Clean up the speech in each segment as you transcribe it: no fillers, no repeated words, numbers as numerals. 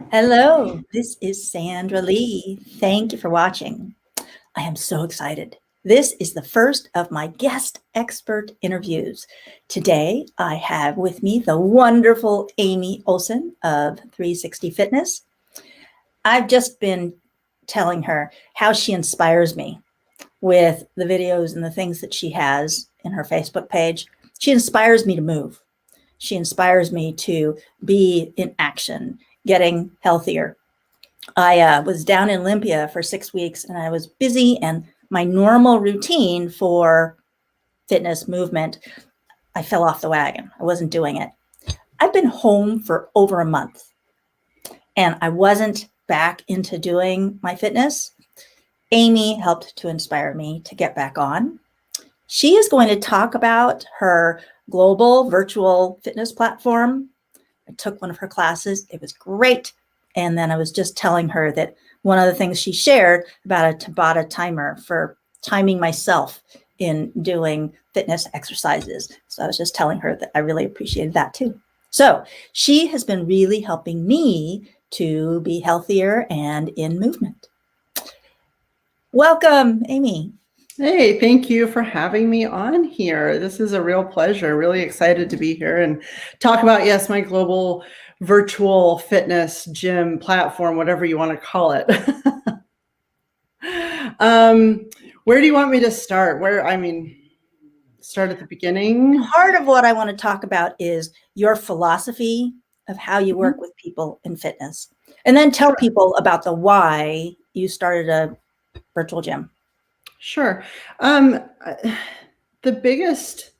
Hello, this is Sandra Lee. Thank you for watching. I am so excited. This is the first of my guest expert interviews. Today, I have with me the wonderful Amy Olson of 360 Fitness. I've just been telling her how she inspires me with the videos and the things that she has in her Facebook page. She inspires me to move. She inspires me to be in action, getting healthier. I was down in Olympia for 6 weeks and I was busy, and my normal routine for fitness movement, I fell off the wagon. I wasn't doing it. I've been home for over a month and I wasn't back into doing my fitness. Amy helped to inspire me to get back on. She is going to talk about her global virtual fitness platform. I took one of her classes. It was great. And then I was just telling her that one of the things she shared about a Tabata timer for timing myself in doing fitness exercises. So I was just telling her that I really appreciated that too. So she has been really helping me to be healthier and in movement. Welcome, Amy. Hey, thank you for having me on here. This is a real pleasure. Really excited to be here and talk about, yes, my global virtual fitness gym platform, whatever you want to call it. Where do you want me to start? Start at the beginning. Part of what I want to talk about is your philosophy of how you work with people in fitness, and then tell people about the why you started a virtual gym. Sure. The biggest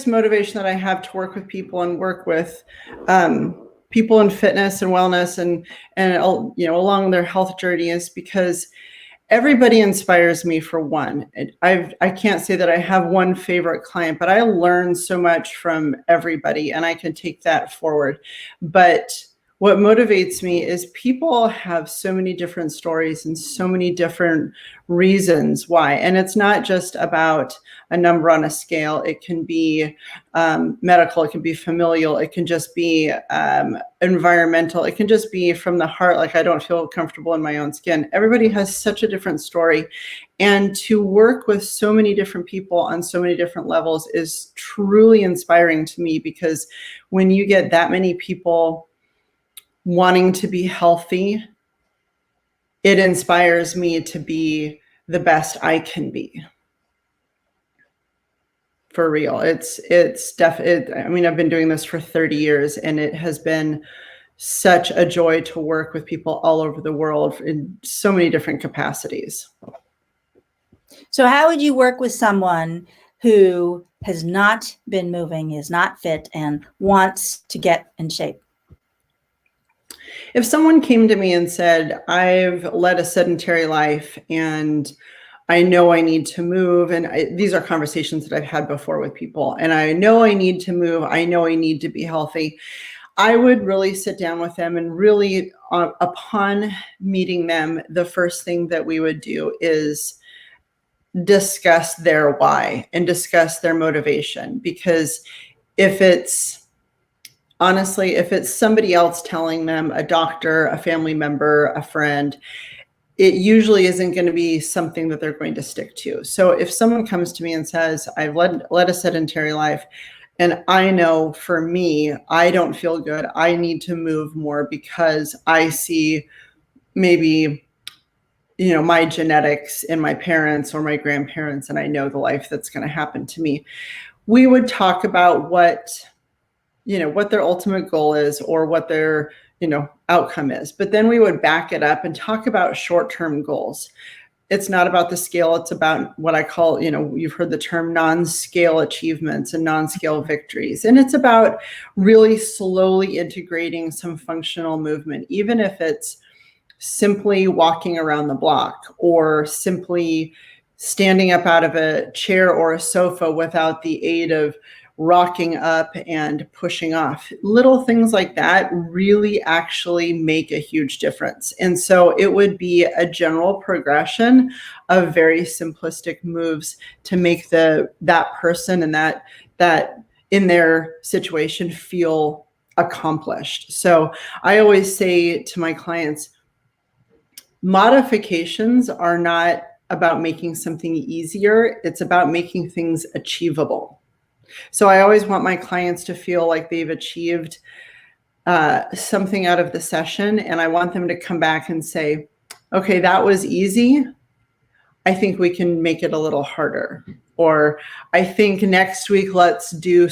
motivation that I have to work with people and work with people in fitness and wellness and along their health journey is because everybody inspires me. For one, I can't say that I have one favorite client, but I learn so much from everybody and I can take that forward. But what motivates me is people have so many different stories and so many different reasons why. And it's not just about a number on a scale. It can be medical, it can be familial, it can just be environmental, it can just be from the heart, like I don't feel comfortable in my own skin. Everybody has such a different story. And to work with so many different people on so many different levels is truly inspiring to me, because when you get that many people wanting to be healthy, it inspires me to be the best I can be. For real. It's definitely, I mean, I've been doing this for 30 years and it has been such a joy to work with people all over the world in so many different capacities. So how would you work with someone who has not been moving, is not fit, and wants to get in shape? If someone came to me and said, I've led a sedentary life and I know I need to move, and these are conversations that I've had before with people, and I know I need to move, I know I need to be healthy, I would really sit down with them and really, upon meeting them, the first thing that we would do is discuss their why and discuss their motivation. Because if it's somebody else telling them, a doctor, a family member, a friend, it usually isn't going to be something that they're going to stick to. So if someone comes to me and says, I've led a sedentary life, and I know for me, I don't feel good, I need to move more because I see maybe, my genetics in my parents or my grandparents, and I know the life that's going to happen to me, we would talk about what their ultimate goal is or what their outcome is. But then we would back it up and talk about short-term goals. It's not about the scale. It's about what I call, you've heard the term non-scale achievements and non-scale victories. And it's about really slowly integrating some functional movement, even if it's simply walking around the block or simply standing up out of a chair or a sofa without the aid of rocking up and pushing off. Little things like that really actually make a huge difference. And so it would be a general progression of very simplistic moves to make that person and that in their situation feel accomplished. So I always say to my clients, modifications are not about making something easier. It's about making things achievable. So I always want my clients to feel like they've achieved something out of the session. And I want them to come back and say, okay, that was easy. I think we can make it a little harder. Or I think next week, let's do,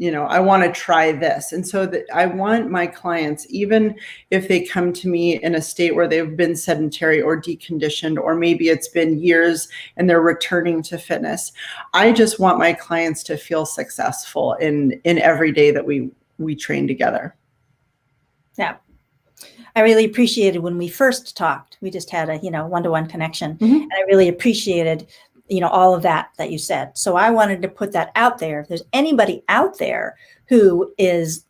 I want to try this. And so that I want my clients, even if they come to me in a state where they've been sedentary or deconditioned, or maybe it's been years and they're returning to fitness, I just want my clients to feel successful in every day that we train together. Yeah. I really appreciated when we first talked. We just had a, one-to-one connection. And I really appreciated, all of that you said. So I wanted to put that out there. If there's anybody out there who is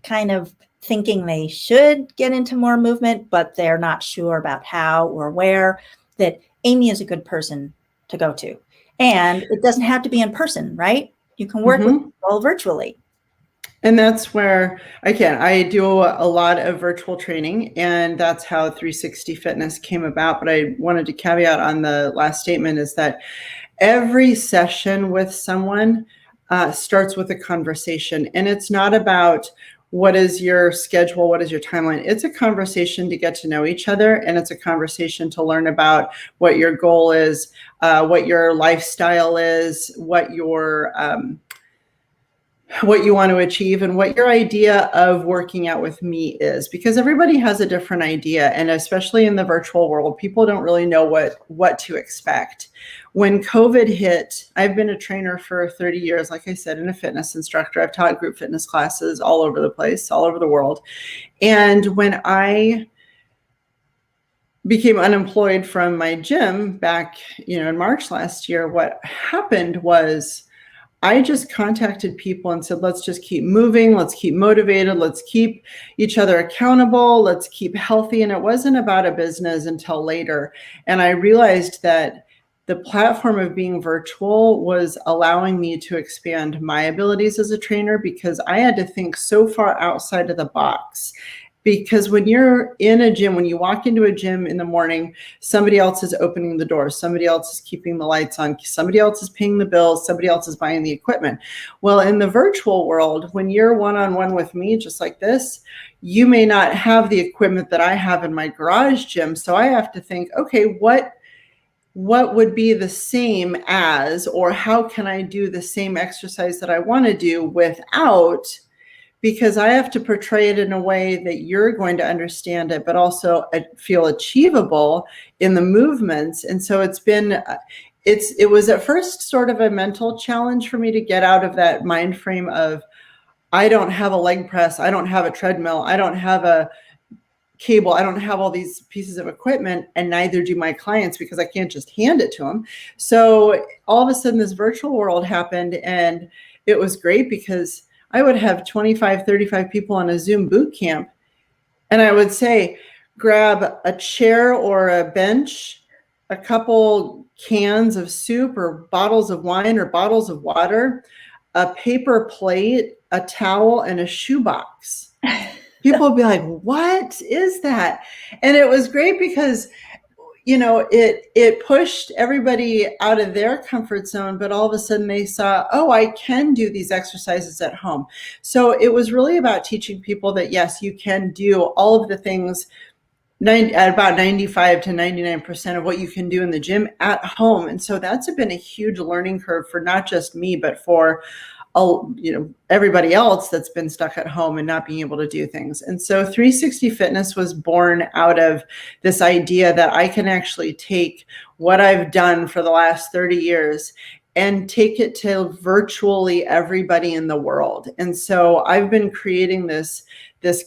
kind of thinking they should get into more movement, but they're not sure about how or where, that Amy is a good person to go to. And it doesn't have to be in person, right? You can work with people virtually. And that's where I do a lot of virtual training, and that's how 360 Fitness came about. But I wanted to caveat on the last statement is that every session with someone starts with a conversation, and it's not about what is your schedule, what is your timeline. It's a conversation to get to know each other, and it's a conversation to learn about what your goal is, what your lifestyle is, what you want to achieve, and what your idea of working out with me is, because everybody has a different idea. And especially in the virtual world, people don't really know what to expect. When COVID hit, I've been a trainer for 30 years, like I said, and a fitness instructor. I've taught group fitness classes all over the place, all over the world. And when I became unemployed from my gym back, in March last year, what happened was I just contacted people and said, let's just keep moving. Let's keep motivated. Let's keep each other accountable. Let's keep healthy. And it wasn't about a business until later. And I realized that the platform of being virtual was allowing me to expand my abilities as a trainer, because I had to think so far outside of the box. Because when you're in a gym, when you walk into a gym in the morning, somebody else is opening the door, somebody else is keeping the lights on, somebody else is paying the bills, somebody else is buying the equipment. Well, in the virtual world, when you're one-on-one with me, just like this, you may not have the equipment that I have in my garage gym. So I have to think, okay, what would be the same as, or how can I do the same exercise that I want to do without, because I have to portray it in a way that you're going to understand it, but also feel achievable in the movements. And so it was at first sort of a mental challenge for me to get out of that mind frame of, I don't have a leg press, I don't have a treadmill, I don't have a cable, I don't have all these pieces of equipment, and neither do my clients, because I can't just hand it to them. So all of a sudden this virtual world happened, and it was great because I would have 25, 35 people on a Zoom boot camp. And I would say, grab a chair or a bench, a couple cans of soup or bottles of wine or bottles of water, a paper plate, a towel, and a shoebox. People would be like, what is that? And it was great because it pushed everybody out of their comfort zone, but all of a sudden they saw, oh, I can do these exercises at home. So it was really about teaching people that, yes, you can do all of the things at about 95 to 99% of what you can do in the gym at home. And so that's been a huge learning curve for not just me, but for everybody else that's been stuck at home and not being able to do things. And so 360 Fitness was born out of this idea that I can actually take what I've done for the last 30 years and take it to virtually everybody in the world. And so I've been creating this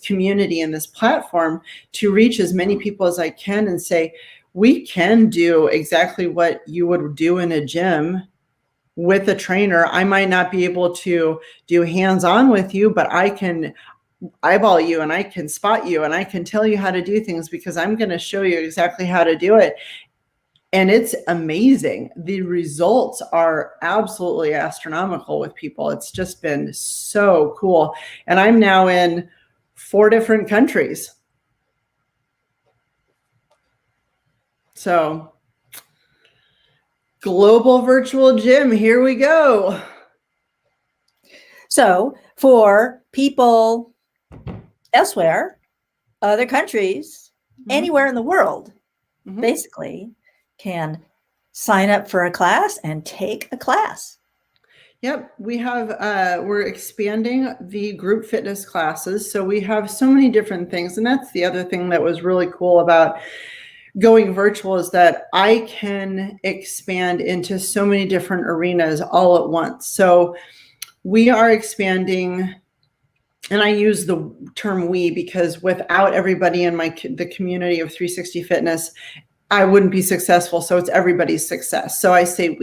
community and this platform to reach as many people as I can and say, we can do exactly what you would do in a gym with a trainer. I might not be able to do hands-on with you, but I can eyeball you and I can spot you and I can tell you how to do things, because I'm going to show you exactly how to do it. And it's amazing. The results are absolutely astronomical with people. It's just been so cool. And I'm now in 4 different countries. So global virtual gym, here we go. So for people elsewhere, other countries, anywhere in the world, basically can sign up for a class and take a class. Yep, we have, we're expanding the group fitness classes. So we have so many different things. And that's the other thing that was really cool about going virtual, is that I can expand into so many different arenas all at once. So we are expanding, and I use the term we because without everybody in the community of 360 Fitness, I wouldn't be successful. So it's everybody's success. So I say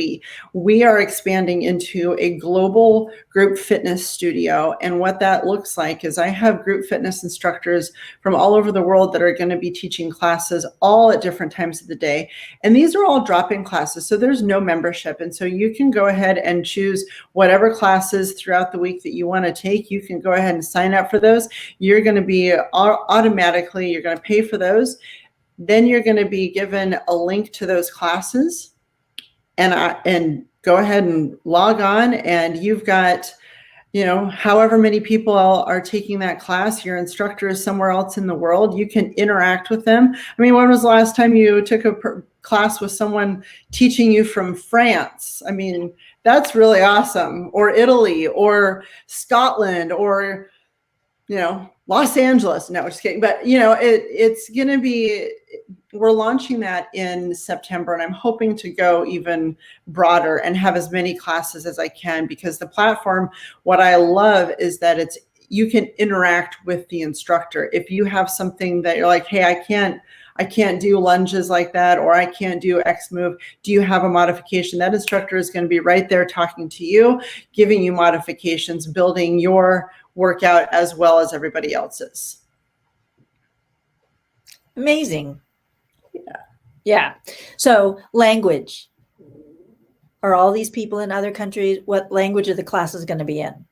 we are expanding into a global group fitness studio. And what that looks like is I have group fitness instructors from all over the world that are going to be teaching classes all at different times of the day. And these are all drop-in classes. So there's no membership. And so you can go ahead and choose whatever classes throughout the week that you want to take. You can go ahead and sign up for those. You're going to be automatically, you're going to pay for those. Then you're going to be given a link to those classes, and go ahead and log on, and you've got, however many people are taking that class. Your instructor is somewhere else in the world. You can interact with them. I mean, when was the last time you took a class with someone teaching you from France? I mean, that's really awesome. Or Italy, or Scotland, or Los Angeles. No, just kidding. But it's going to be, we're launching that in September, and I'm hoping to go even broader and have as many classes as I can, because the platform, what I love is that you can interact with the instructor. If you have something that you're like, hey, I can't do lunges like that, or I can't do X move, do you have a modification? That instructor is going to be right there talking to you, giving you modifications, building your workout as well as everybody else's. Amazing. Yeah. So language. Are all these people in other countries? What language are the classes going to be in?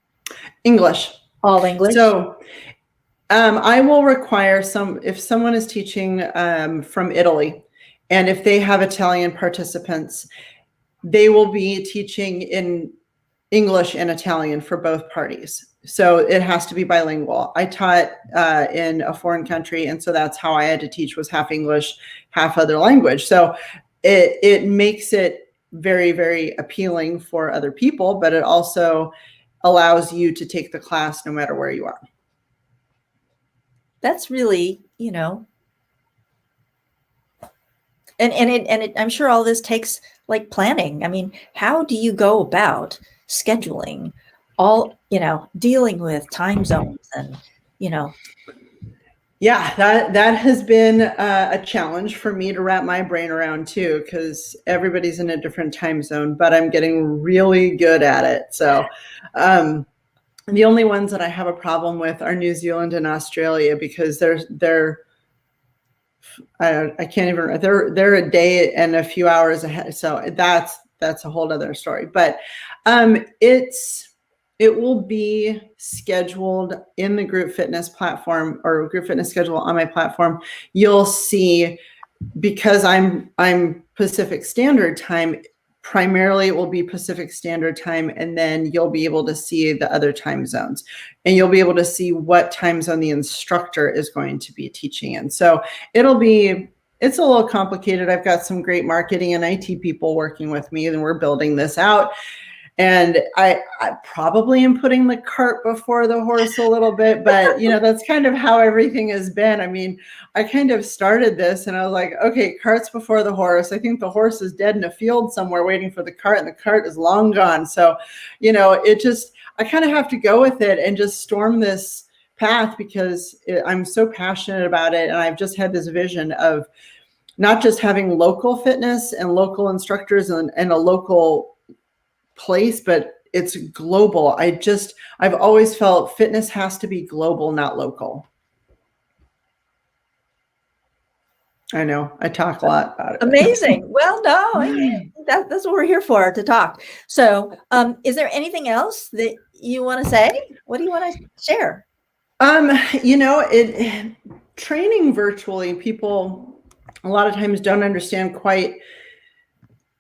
English. All English? So I will require if someone is teaching from Italy, and if they have Italian participants, they will be teaching in English and Italian for both parties. So it has to be bilingual. I taught in a foreign country, and so that's how I had to teach, was half English, half other language. So it makes it very, very appealing for other people, but it also allows you to take the class no matter where you are. That's really, and I'm sure all this takes like planning. I mean, how do you go about scheduling all, dealing with time zones and, Yeah, that has been a challenge for me to wrap my brain around too, because everybody's in a different time zone, but I'm getting really good at it. So the only ones that I have a problem with are New Zealand and Australia, because they're I can't even, they're a day and a few hours ahead. So that's a whole other story. But it will be scheduled in the group fitness platform, or group fitness schedule on my platform. You'll see, because I'm Pacific Standard Time, primarily it will be Pacific Standard Time, and then you'll be able to see the other time zones, and you'll be able to see what time zone the instructor is going to be teaching in. So it's a little complicated. I've got some great marketing and IT people working with me, and we're building this out. And I probably am putting the cart before the horse a little bit, but that's kind of how everything has been. I mean, I kind of started this and I was like, okay, carts before the horse. I think the horse is dead in a field somewhere waiting for the cart, and the cart is long gone. So, I kind of have to go with it and just storm this path, because I'm so passionate about it. And I've just had this vision of not just having local fitness and local instructors and a local place, but it's global. I've always felt fitness has to be global, not local. I know I talk a lot about it. Amazing. Well, no, that's what we're here for, to talk. So is there anything else that you want to say? What do you want to share? Training virtually, people a lot of times don't understand quite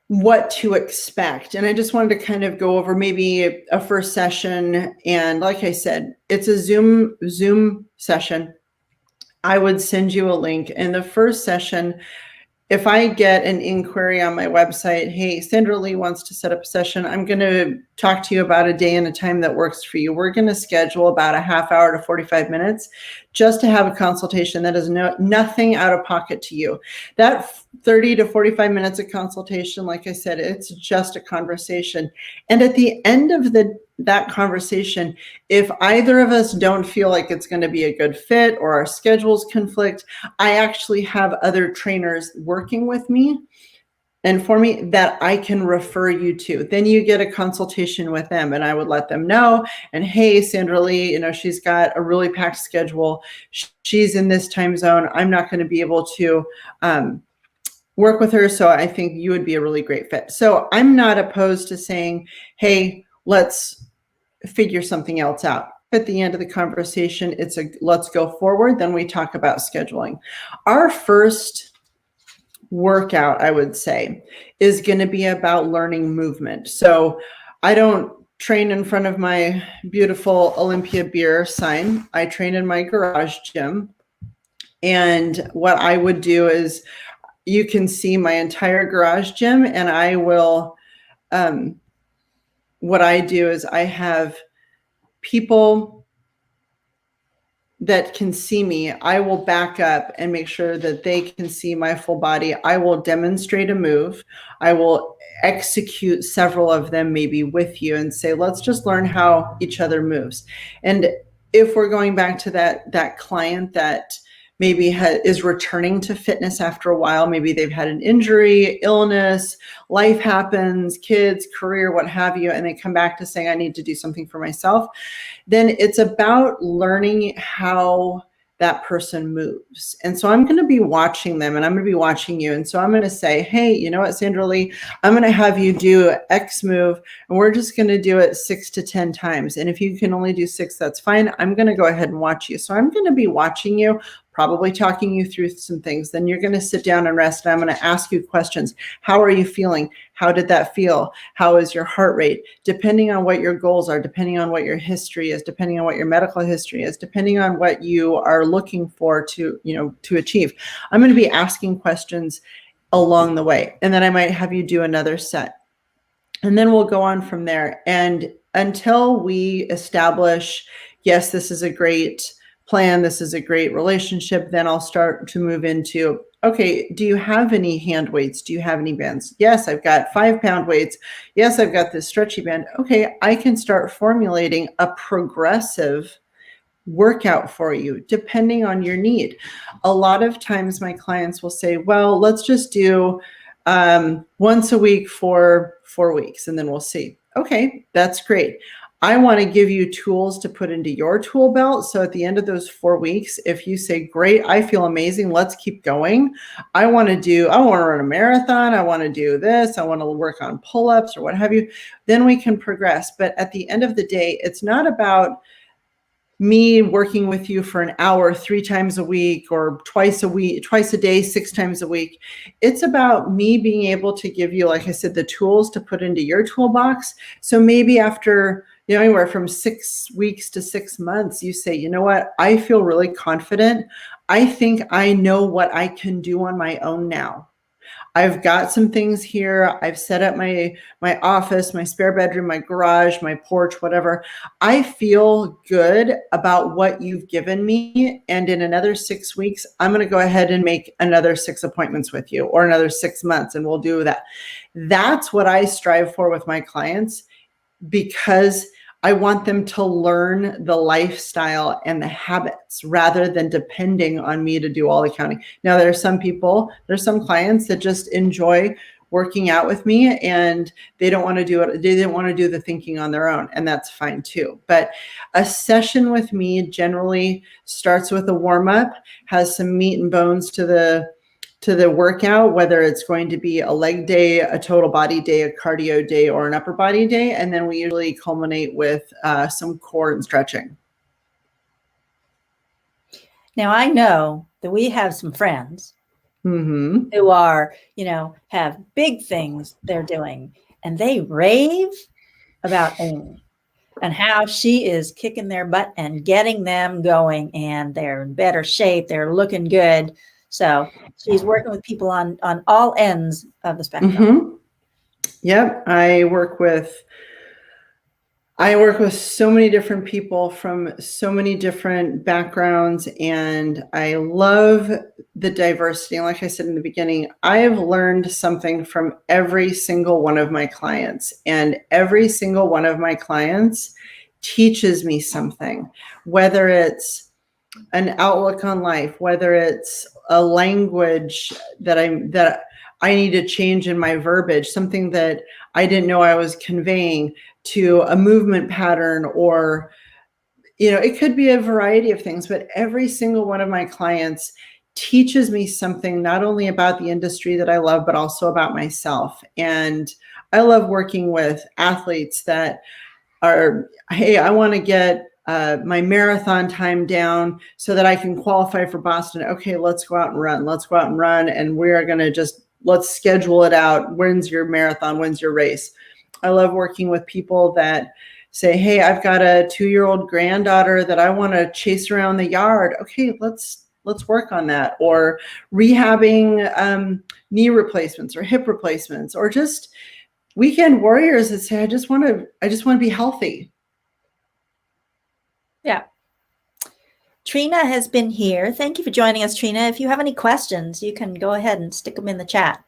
what to expect. And I just wanted to kind of go over maybe a first session. And like I said, it's a Zoom session. I would send you a link. In the first session, if I get an inquiry on my website, hey, Sandra Lee wants to set up a session, I'm going to talk to you about a day and a time that works for you. We're going to schedule about a half hour to 45 minutes just to have a consultation that is nothing out of pocket to you. That 30 to 45 minutes of consultation, like I said, it's just a conversation. And at the end of that conversation, if either of us don't feel like it's going to be a good fit or our schedules conflict, I actually have other trainers working with me and for me that I can refer you to. Then you get a consultation with them, and I would let them know. And hey, Sandra Lee, she's got a really packed schedule. She's in this time zone. I'm not going to be able to work with her. So I think you would be a really great fit. So I'm not opposed to saying, hey, let's figure something else out. At the end of the conversation, it's a let's go forward. Then we talk about scheduling. Our first workout, I would say, is going to be about learning movement. So I don't train in front of my beautiful Olympia beer sign. I train in my garage gym. And what I would do is, you can see my entire garage gym, and I will, what I do is I have people that can see me. I will back up and make sure that they can see my full body. I will demonstrate a move. I will execute several of them maybe with you and say, let's just learn how each other moves. And if we're going back to that client that maybe is returning to fitness after a while, maybe they've had an injury, illness, life happens, kids, career, what have you, and they come back to saying, I need to do something for myself, then it's about learning how that person moves. And so I'm going to be watching them, and I'm going to be watching you. And so I'm going to say, hey, you know what, Sandra Lee, I'm going to have you do X move, and we're just going to do it 6 to 10 times. And if you can only do 6, that's fine. I'm going to go ahead and watch you. So I'm going to be watching you, probably talking you through some things. Then you're going to sit down and rest, and I'm going to ask you questions. How are you feeling? How did that feel? How is your heart rate? Depending on what your goals are, depending on what your history is, depending on what your medical history is, depending on what you are looking for to achieve. I'm going to be asking questions along the way. And then I might have you do another set. And then we'll go on from there. And until we establish, yes, this is a great plan, this is a great relationship, then I'll start to move into, okay, do you have any hand weights? Do you have any bands? Yes, I've got 5-pound weights. Yes, I've got this stretchy band. Okay, I can start formulating a progressive workout for you, depending on your need. A lot of times my clients will say, well, let's just do once a week for 4 weeks, and then we'll see. Okay, that's great. I want to give you tools to put into your tool belt. So at the end of those 4 weeks, if you say, great, I feel amazing, let's keep going. I want to run a marathon. I want to do this. I want to work on pull-ups or what have you. Then we can progress. But at the end of the day, it's not about me working with you for an hour 3 times a week or twice a day, 6 times a week. It's about me being able to give you, like I said, the tools to put into your toolbox. So maybe after anywhere from 6 weeks to 6 months, you say, you know what, I feel really confident. I think I know what I can do on my own now. I've got some things here. I've set up my office, my spare bedroom, my garage, my porch, whatever. I feel good about what you've given me. And in another 6 weeks, I'm going to go ahead and make another 6 appointments with you, or another 6 months, and we'll do that. That's what I strive for with my clients, because I want them to learn the lifestyle and the habits rather than depending on me to do all the counting. Now, there's some clients that just enjoy working out with me and they don't want to do it. They didn't want to do the thinking on their own, and that's fine too. But a session with me generally starts with a warm up, has some meat and bones to the workout, whether it's going to be a leg day, a total body day, a cardio day, or an upper body day. And then we usually culminate with some core and stretching. Now, I know that we have some friends Mm-hmm. who are, have big things they're doing, and they rave about Amy and how she is kicking their butt and getting them going, and they're in better shape. They're looking good. So she's working with people on all ends of the spectrum. Mm-hmm. Yep. I work with so many different people from so many different backgrounds, and I love the diversity. And like I said in the beginning, I have learned something from every single one of my clients, and every single one of my clients teaches me something, whether it's an outlook on life, whether it's a language that I need to change in my verbiage, something that I didn't know I was conveying, to a movement pattern, or it could be a variety of things, but every single one of my clients teaches me something, not only about the industry that I love, but also about myself. And I love working with athletes that are, hey, I want to get my marathon time down so that I can qualify for Boston. Okay, let's go out and run. Let's go out and run. And we're going to let's schedule it out. When's your marathon? When's your race? I love working with people that say, hey, I've got a 2-year-old granddaughter that I want to chase around the yard. Okay, let's work on that. Or rehabbing knee replacements or hip replacements, or just weekend warriors that say, I just want to be healthy. Yeah. Trina has been here. Thank you for joining us, Trina. If you have any questions, you can go ahead and stick them in the chat.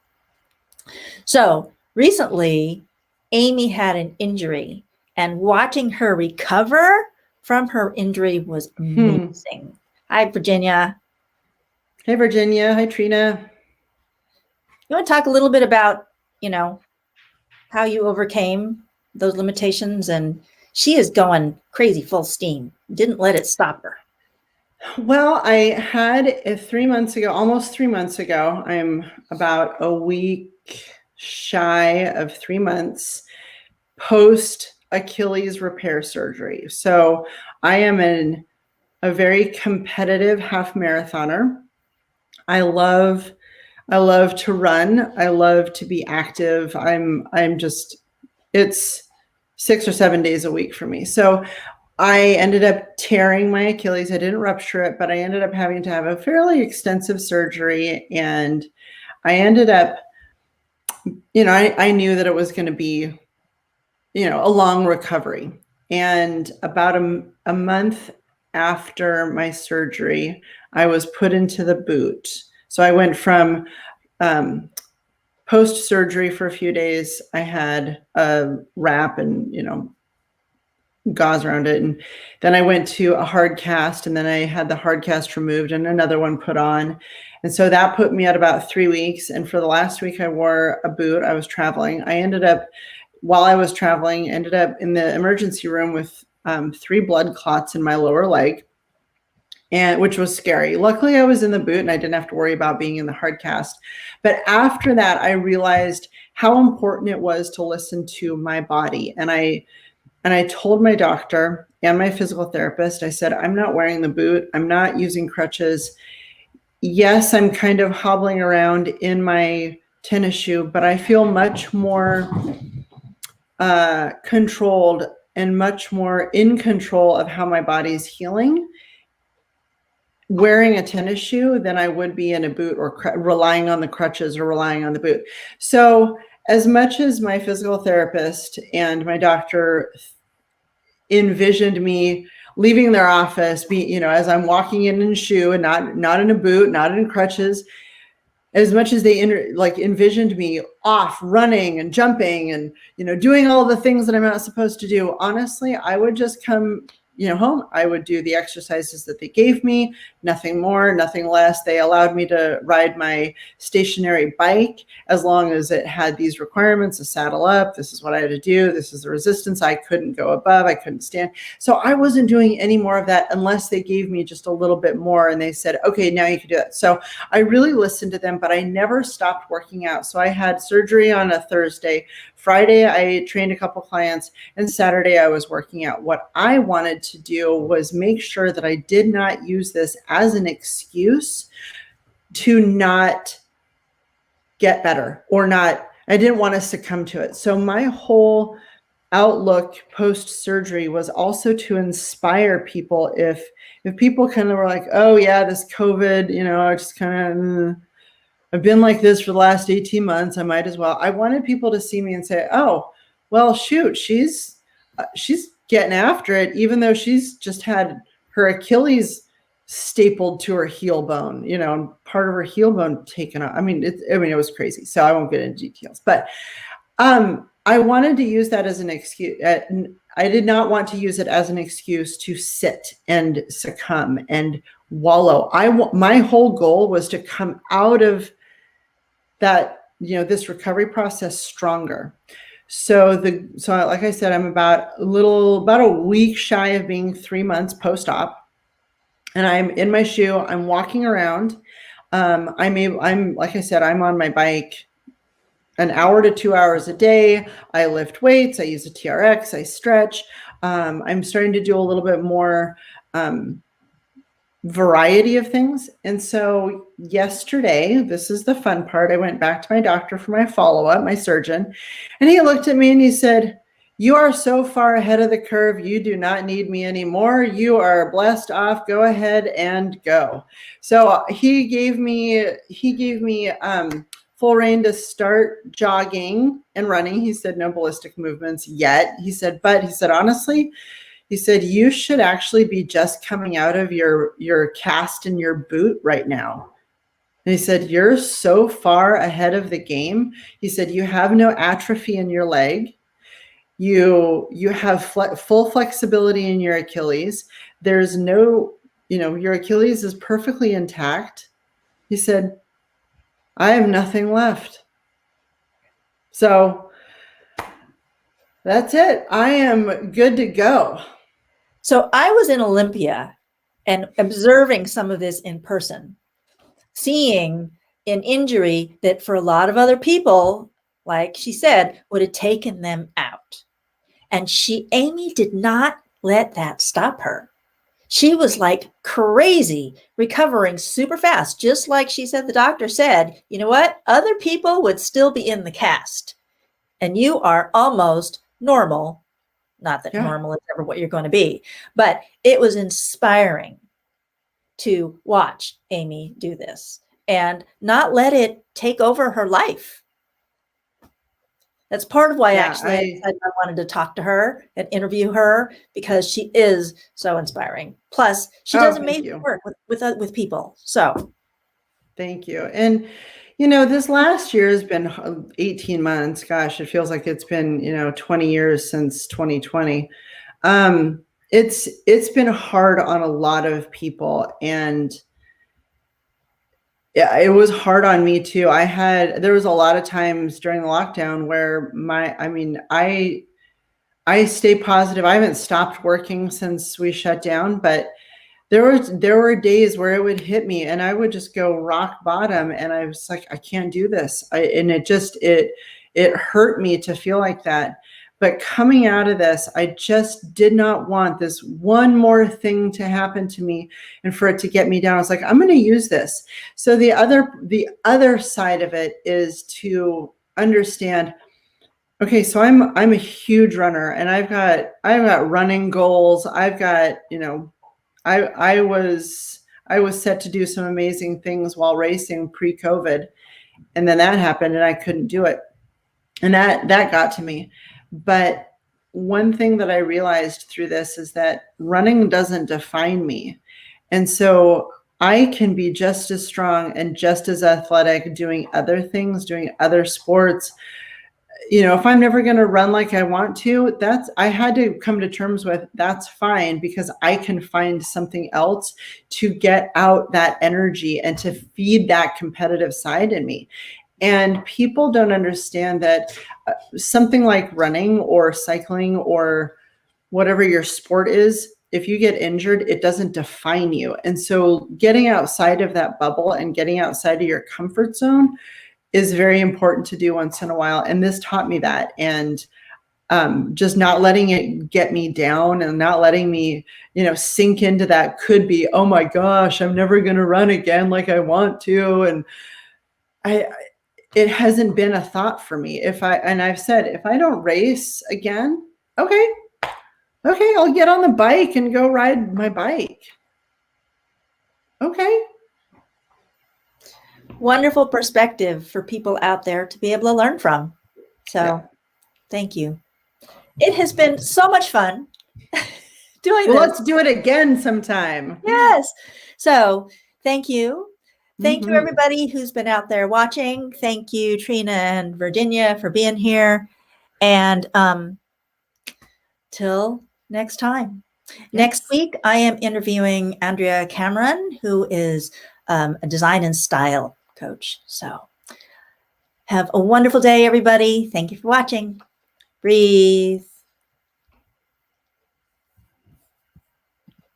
So recently, Amy had an injury, and watching her recover from her injury was amazing. Hi, Virginia. Hey, Virginia. Hi, Trina. You want to talk a little bit about, how you overcame those limitations? And she is going crazy full steam. Didn't let it stop her. Well, I had almost 3 months ago, I'm about a week shy of 3 months post Achilles repair surgery. So I am a very competitive half marathoner. I love to run. I love to be active. It's 6 or 7 days a week for me. So I ended up tearing my Achilles. I didn't rupture it, but I ended up having to have a fairly extensive surgery. And I ended up, I knew that it was going to be, a long recovery. And about a month after my surgery, I was put into the boot. So I went from post-surgery for a few days. I had a wrap and, gauze around it. And then I went to a hard cast, and then I had the hard cast removed and another one put on. And so that put me at about 3 weeks. And for the last week, I wore a boot. I was traveling. While I was traveling, ended up in the emergency room with 3 blood clots in my lower leg, which was scary. Luckily, I was in the boot and I didn't have to worry about being in the hard cast. But after that, I realized how important it was to listen to my body. And I told my doctor and my physical therapist, I said, I'm not wearing the boot. I'm not using crutches. Yes, I'm kind of hobbling around in my tennis shoe, but I feel much more controlled and much more in control of how my body's healing wearing a tennis shoe than I would be in a boot, or relying on the crutches or relying on the boot. So as much as my physical therapist and my doctor envisioned me leaving their office, as I'm walking in a shoe and not in a boot, not in crutches, as much as they envisioned me off running and jumping and, doing all the things that I'm not supposed to do, honestly, I would just come home. I would do the exercises that they gave me, nothing more, nothing less. They allowed me to ride my stationary bike as long as it had these requirements: to saddle up. This is what I had to do. This is the resistance. I couldn't go above. I couldn't stand. So I wasn't doing any more of that unless they gave me just a little bit more and they said, okay, now you can do it. So I really listened to them, but I never stopped working out. So I had surgery on a Thursday. Friday, I trained a couple clients, and Saturday I was working out. What I wanted to do was make sure that I did not use this as an excuse to not get better or not. I didn't want to succumb to it. So my whole outlook post-surgery was also to inspire people. If people kind of were like, oh yeah, this COVID, I just kind of, I've been like this for the last 18 months. I might as well. I wanted people to see me and say, oh, well, shoot, she's getting after it, even though she's just had her Achilles stapled to her heel bone, part of her heel bone taken off. I mean, it was crazy. So I won't get into details, but I wanted to use that as an excuse. I did not want to use it as an excuse to sit and succumb and wallow. My whole goal was to come out of that, this recovery process stronger. So like I said, I'm about a week shy of being 3 months post-op, and I'm in my shoe. I'm walking around. I'm like I said, I'm on my bike an hour to 2 hours a day. I lift weights. I use a TRX. I stretch. I'm starting to do a little bit more variety of things. And so yesterday, this is the fun part, I went back to my doctor for my follow-up, my surgeon, and he looked at me and he said, you are so far ahead of the curve. You do not need me anymore. You are blessed off. Go ahead and go. So he gave me full rein to start jogging and running. He said, no ballistic movements yet. He said, honestly, he said, you should actually be just coming out of your cast in your boot right now. And he said, you're so far ahead of the game. He said, you have no atrophy in your leg. You have full flexibility in your Achilles. There's no, your Achilles is perfectly intact. He said, I have nothing left. So that's it. I am good to go. So I was in Olympia and observing some of this in person, seeing an injury that for a lot of other people, like she said, would have taken them out. And Amy did not let that stop her. She was like crazy, recovering super fast. Just like she said, the doctor said, you know what? Other people would still be in the cast. And you are almost normal. Not that normal is ever what you're going to be. But it was inspiring to watch Amy do this and not let it take over her life. That's part of why I wanted to talk to her and interview her, because she is so inspiring. Plus, she does amazing work with people. So thank you. And, this last year has been 18 months. Gosh, it feels like it's been, 20 years since 2020. It's been hard on a lot of people, and yeah, it was hard on me too. There was a lot of times during the lockdown where I stay positive. I haven't stopped working since we shut down, but there were days where it would hit me and I would just go rock bottom, and I was like, I can't do this. It hurt me to feel like that. But coming out of this, I just did not want this one more thing to happen to me and for it to get me down. I was like, I'm going to use this. So the other side of it is to understand, okay, so I'm a huge runner, and I've got running goals. I've got, I was set to do some amazing things while racing pre-COVID, and then that happened and I couldn't do it. And that got to me. But one thing that I realized through this is that running doesn't define me. And so I can be just as strong and just as athletic doing other things, doing other sports. If I'm never going to run like I want to, I had to come to terms with, that's fine, because I can find something else to get out that energy and to feed that competitive side in me. And people don't understand that something like running or cycling or whatever your sport is, if you get injured, it doesn't define you. And so getting outside of that bubble and getting outside of your comfort zone is very important to do once in a while. And this taught me that. And just not letting it get me down and not letting me, sink into that could be, oh my gosh, I'm never going to run again like I want to. And it hasn't been a thought for me. And I've said, if I don't race again, okay, I'll get on the bike and go ride my bike. Okay. Wonderful perspective for people out there to be able to learn from. So Thank you. It has been so much fun doing this. Let's do it again sometime. Yes. So thank you. Thank you, everybody who's been out there watching. Thank you, Trina and Virginia, for being here. And till next time. Yes. Next week, I am interviewing Andrea Cameron, who is a design and style coach. So have a wonderful day, everybody. Thank you for watching. Breathe.